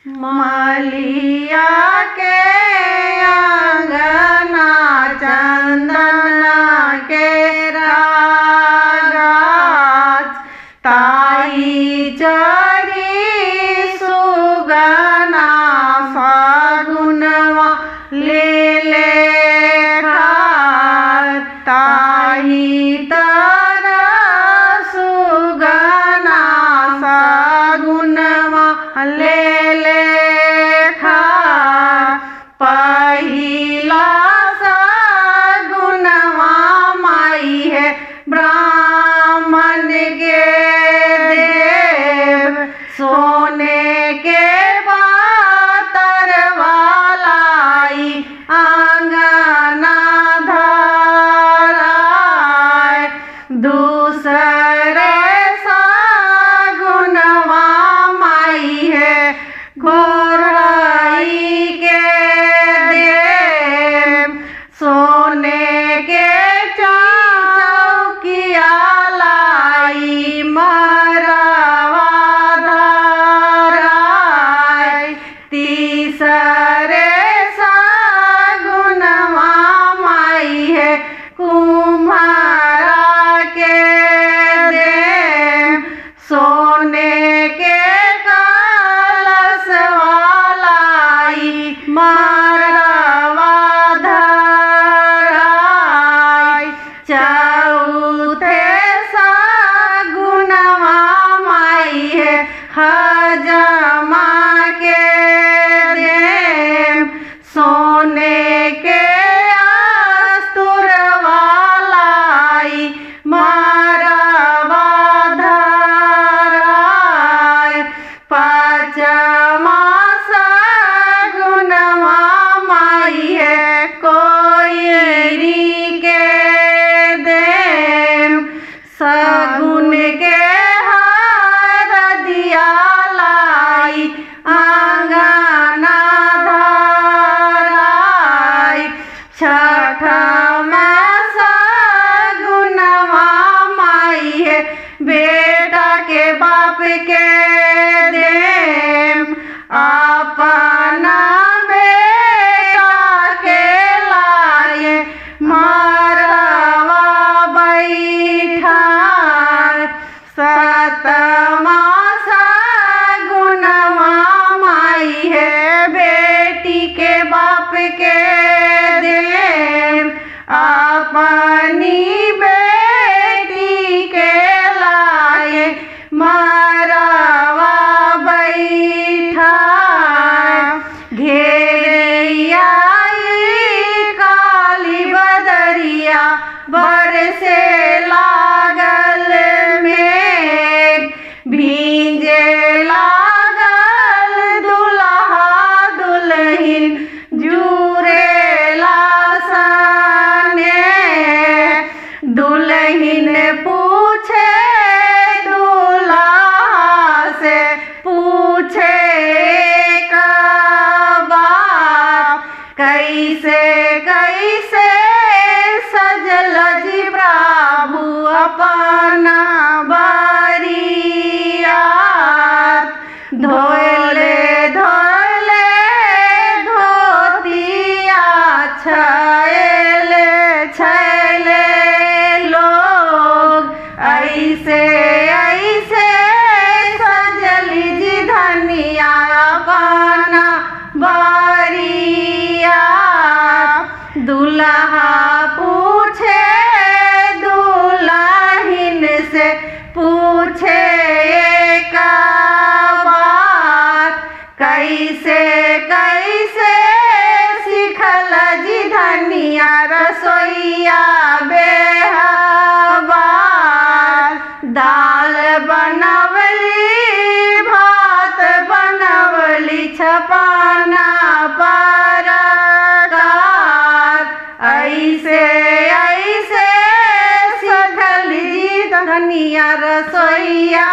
मलिया के अंगना चंदना के रागाज ताई चरी सुगना फागुनवा ले खार ताई तारा सुगना फागुनवा ले पहिला सगुनवा माई है ब्राह्मण के देव सोने के पातर वालाई आंगना धराए दूसरे सगुनवा माई है घोराई के सोने के चौकिया लाई मरवा धराए तीसरे सगुनवा माई है कुम्हारा के देव सोने के कलश वालाई मरवा चौथे सगुनवा माई है हजमा के देव सोने के अस्तुर वालाई मरवा धराए पाँचवा सगुनवा माई है कोयरी के सगुन के हार दिया लाई आंगना धराई छठमा सगुनवा माई है बेटा के बाप के देव अपना बेटा के लाए मरवा बैठा सतमा सगुनवा माई है बेटी के बाप के देव अपनी बेटी के लाए मरवा बैठा घेरिया काली बदरिया बरसे लागल में भींजे लागल दुल्हा दुल्हिन जुरे लासने दुल्हिन पूछे दूल्हा से पूछे बात कैसे कैसे सजल जी प्रभु अपना बरियात धोले धोले धोतिया छैले छैले लोग ऐसे ऐसे सजली जी धनिया अपना बरियात दुल्हा पूछे दुल्हिन से पूछे एक बात कैसे कैसे सिखल जी धनिया रसोईया बेहबार दाल बनवली भात बनवली छपाना परकार ऐसे ऐसे सिखल जी धनिया रसोईया